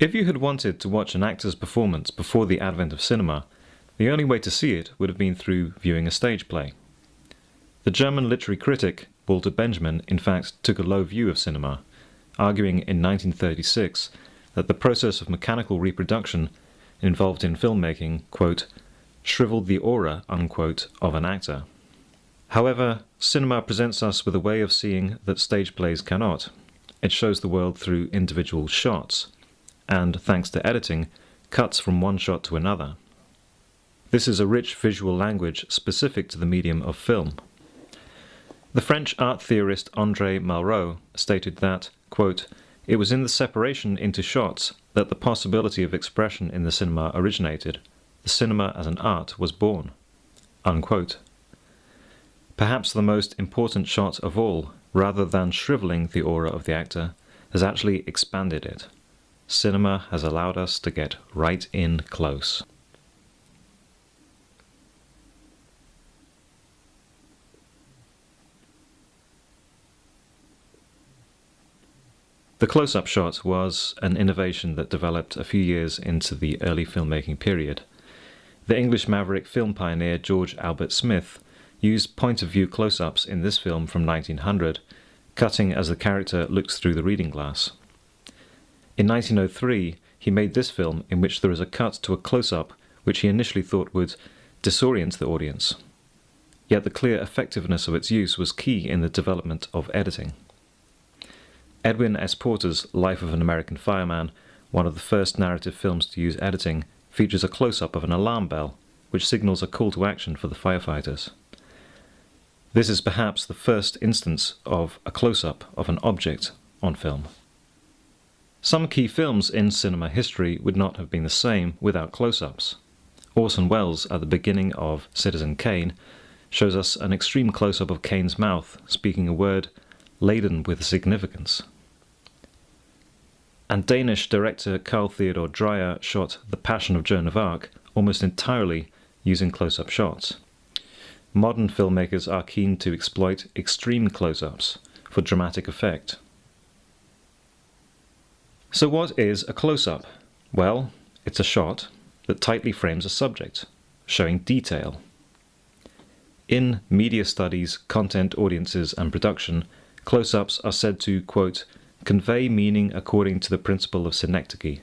If you had wanted to watch an actor's performance before the advent of cinema, the only way to see it would have been through viewing a stage play. The German literary critic Walter Benjamin in fact took a low view of cinema, arguing in 1936 that the process of mechanical reproduction involved in filmmaking, quote, shriveled the aura, unquote, of an actor. However, cinema presents us with a way of seeing that stage plays cannot. It shows the world through individual shots, and, thanks to editing, cuts from one shot to another. This is a rich visual language specific to the medium of film. The French art theorist André Malraux stated that, quote, it was in the separation into shots that the possibility of expression in the cinema originated. The cinema as an art was born. Unquote. Perhaps the most important shot of all, rather than shriveling the aura of the actor, has actually expanded it. Cinema has allowed us to get right in close. The close-up shot was an innovation that developed a few years into the early filmmaking period. The English maverick film pioneer George Albert Smith used point-of-view close-ups in this film from 1900, cutting as the character looks through the reading glass. In 1903, he made this film in which there is a cut to a close-up which he initially thought would disorient the audience. Yet the clear effectiveness of its use was key in the development of editing. Edwin S. Porter's Life of an American Fireman, one of the first narrative films to use editing, features a close-up of an alarm bell, which signals a call to action for the firefighters. This is perhaps the first instance of a close-up of an object on film. Some key films in cinema history would not have been the same without close-ups. Orson Welles, at the beginning of Citizen Kane, shows us an extreme close-up of Kane's mouth, speaking a word laden with significance. And Danish director Carl Theodor Dreyer shot The Passion of Joan of Arc almost entirely using close-up shots. Modern filmmakers are keen to exploit extreme close-ups for dramatic effect. So what is a close-up? Well, it's a shot that tightly frames a subject, showing detail. In media studies, content, audiences, and production, close-ups are said to, quote, convey meaning according to the principle of synecdoche,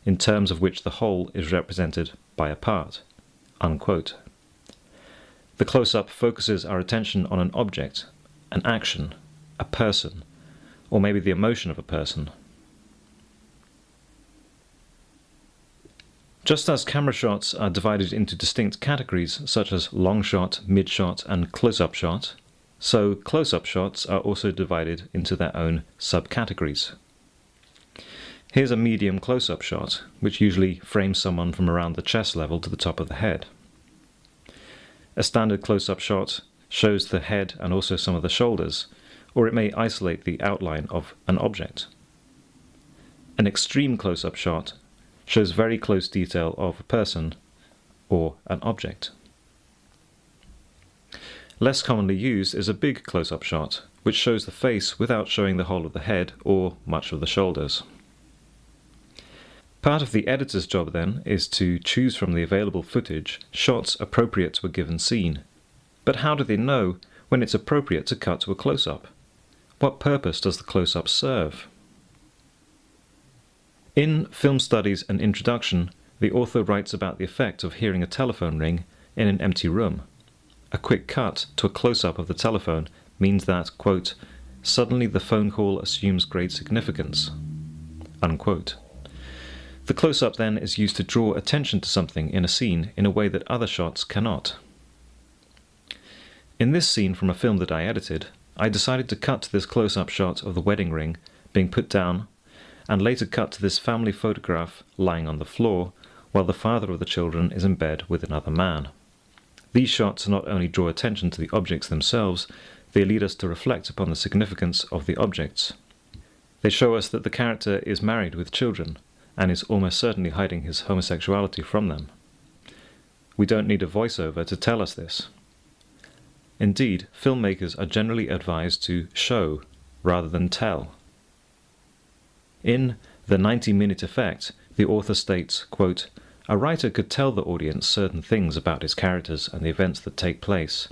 in terms of which the whole is represented by a part, unquote. The close-up focuses our attention on an object, an action, a person, or maybe the emotion of a person. Just as camera shots are divided into distinct categories such as long shot, mid shot, and close-up shot, so close-up shots are also divided into their own subcategories. Here's a medium close-up shot, which usually frames someone from around the chest level to the top of the head. A standard close-up shot shows the head and also some of the shoulders, or it may isolate the outline of an object. An extreme close-up shot shows very close detail of a person or an object. Less commonly used is a big close-up shot, which shows the face without showing the whole of the head or much of the shoulders. Part of the editor's job, then, is to choose from the available footage shots appropriate to a given scene. But how do they know when it's appropriate to cut to a close-up? What purpose does the close-up serve? In Film Studies and Introduction, the author writes about the effect of hearing a telephone ring in an empty room. A quick cut to a close-up of the telephone means that, quote, suddenly the phone call assumes great significance, unquote. The close-up then is used to draw attention to something in a scene in a way that other shots cannot. In this scene from a film that I edited, I decided to cut to this close-up shot of the wedding ring being put down and later cut to this family photograph lying on the floor while the father of the children is in bed with another man. These shots not only draw attention to the objects themselves, they lead us to reflect upon the significance of the objects. They show us that the character is married with children, and is almost certainly hiding his homosexuality from them. We don't need a voiceover to tell us this. Indeed, filmmakers are generally advised to show rather than tell. In the 90-minute effect, the author states, quote, "A writer could tell the audience certain things about his characters and the events that take place,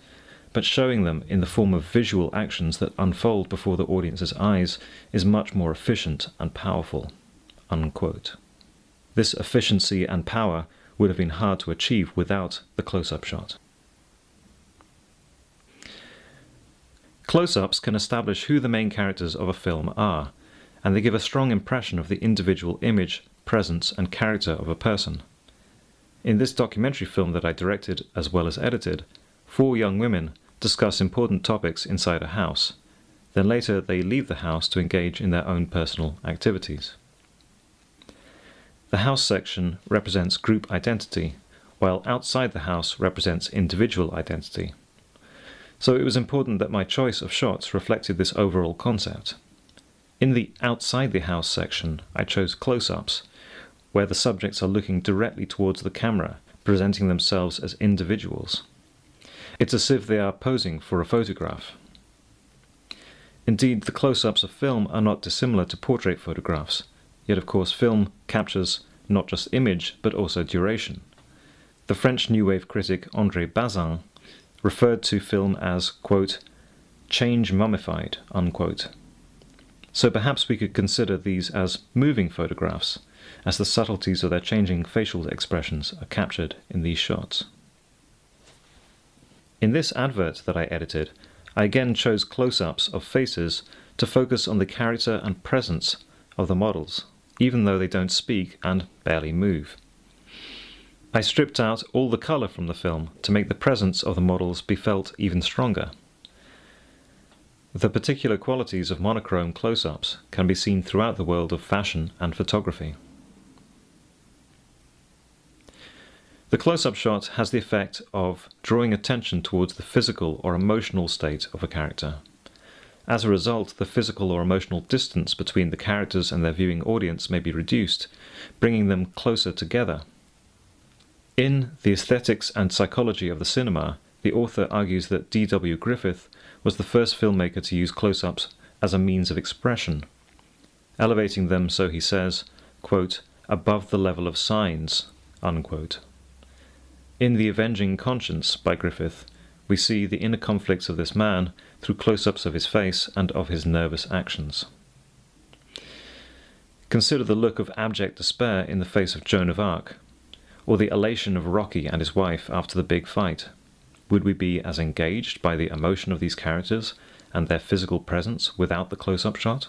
but showing them in the form of visual actions that unfold before the audience's eyes is much more efficient and powerful." Unquote. This efficiency and power would have been hard to achieve without the close-up shot. Close-ups can establish who the main characters of a film are, and they give a strong impression of the individual image, presence, and character of a person. In this documentary film that I directed as well as edited, 4 young women discuss important topics inside a house. Then later they leave the house to engage in their own personal activities. The house section represents group identity, while outside the house represents individual identity. So it was important that my choice of shots reflected this overall concept. In the outside the house section, I chose close-ups, where the subjects are looking directly towards the camera, presenting themselves as individuals. It's as if they are posing for a photograph. Indeed, the close-ups of film are not dissimilar to portrait photographs, yet of course film captures not just image but also duration. The French New Wave critic André Bazin referred to film as, quote, "change mummified," unquote. So perhaps we could consider these as moving photographs, as the subtleties of their changing facial expressions are captured in these shots. In this advert that I edited, I again chose close-ups of faces to focus on the character and presence of the models, even though they don't speak and barely move. I stripped out all the colour from the film to make the presence of the models be felt even stronger. The particular qualities of monochrome close-ups can be seen throughout the world of fashion and photography. The close-up shot has the effect of drawing attention towards the physical or emotional state of a character. As a result, the physical or emotional distance between the characters and their viewing audience may be reduced, bringing them closer together. In The Aesthetics and Psychology of the Cinema, the author argues that D.W. Griffith was the first filmmaker to use close-ups as a means of expression, elevating them, so he says, quote, "above the level of signs," unquote. In The Avenging Conscience by Griffith, we see the inner conflicts of this man through close-ups of his face and of his nervous actions. Consider the look of abject despair in the face of Joan of Arc, or the elation of Rocky and his wife after the big fight. Would we be as engaged by the emotion of these characters and their physical presence without the close-up shot?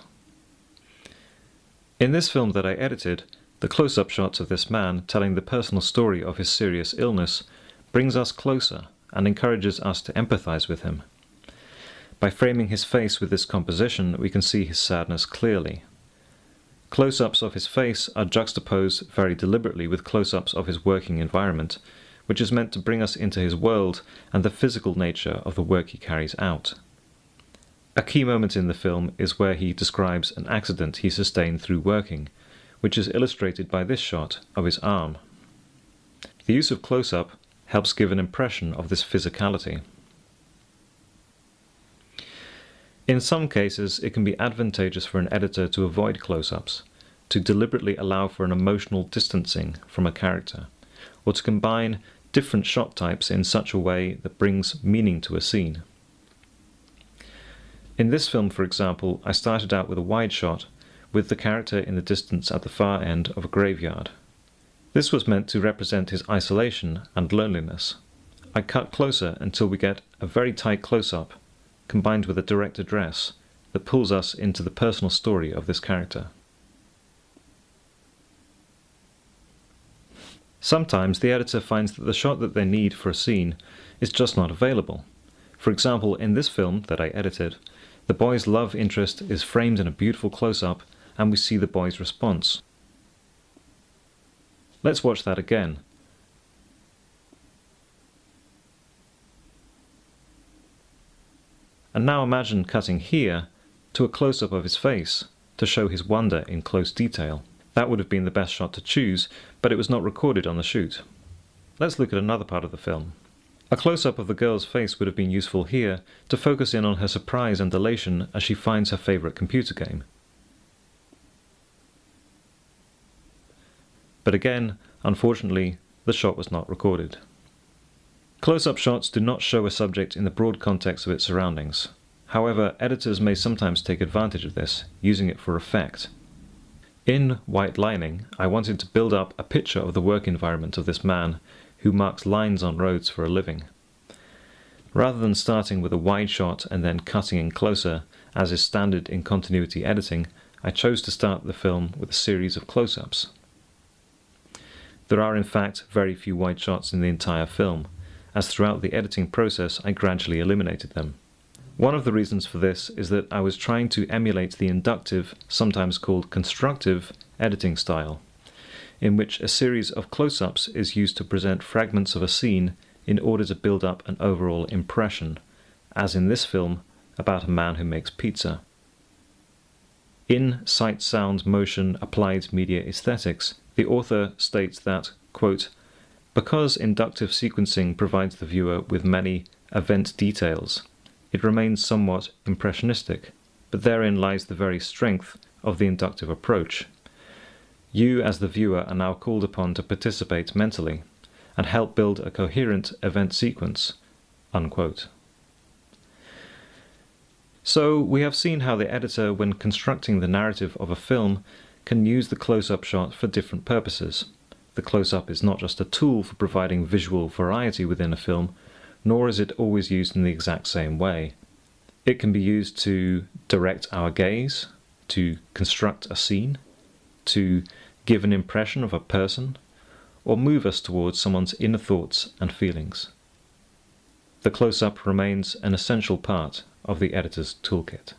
In this film that I edited, the close-up shots of this man telling the personal story of his serious illness brings us closer and encourages us to empathize with him. By framing his face with this composition, we can see his sadness clearly. Close-ups of his face are juxtaposed very deliberately with close-ups of his working environment, which is meant to bring us into his world and the physical nature of the work he carries out. A key moment in the film is where he describes an accident he sustained through working, which is illustrated by this shot of his arm. The use of close-up helps give an impression of this physicality. In some cases, it can be advantageous for an editor to avoid close-ups, to deliberately allow for an emotional distancing from a character, or to combine different shot types in such a way that brings meaning to a scene. In this film, for example, I started out with a wide shot with the character in the distance at the far end of a graveyard. This was meant to represent his isolation and loneliness. I cut closer until we get a very tight close-up, combined with a direct address, that pulls us into the personal story of this character. Sometimes the editor finds that the shot that they need for a scene is just not available. For example, in this film that I edited, the boy's love interest is framed in a beautiful close-up and we see the boy's response. Let's watch that again. And now imagine cutting here to a close-up of his face to show his wonder in close detail. That would have been the best shot to choose, but it was not recorded on the shoot. Let's look at another part of the film. A close-up of the girl's face would have been useful here to focus in on her surprise and elation as she finds her favourite computer game. but again, unfortunately, the shot was not recorded. Close-up shots do not show a subject in the broad context of its surroundings. However, editors may sometimes take advantage of this, using it for effect. In White Lining, I wanted to build up a picture of the work environment of this man who marks lines on roads for a living. Rather than starting with a wide shot and then cutting in closer, as is standard in continuity editing, I chose to start the film with a series of close-ups. There are in fact very few wide shots in the entire film, as throughout the editing process I gradually eliminated them. One of the reasons for this is that I was trying to emulate the inductive, sometimes called constructive, editing style, in which a series of close-ups is used to present fragments of a scene in order to build up an overall impression, as in this film about a man who makes pizza. In Sight, Sound, Motion, Applied Media Aesthetics, the author states that, quote, "Because inductive sequencing provides the viewer with many event details, it remains somewhat impressionistic, but therein lies the very strength of the inductive approach. You as the viewer are now called upon to participate mentally and help build a coherent event sequence." Unquote. So we have seen how the editor, when constructing the narrative of a film, can use the close-up shot for different purposes. The close-up is not just a tool for providing visual variety within a film, nor is it always used in the exact same way. It can be used to direct our gaze, to construct a scene, to give an impression of a person, or move us towards someone's inner thoughts and feelings. The close-up remains an essential part of the editor's toolkit.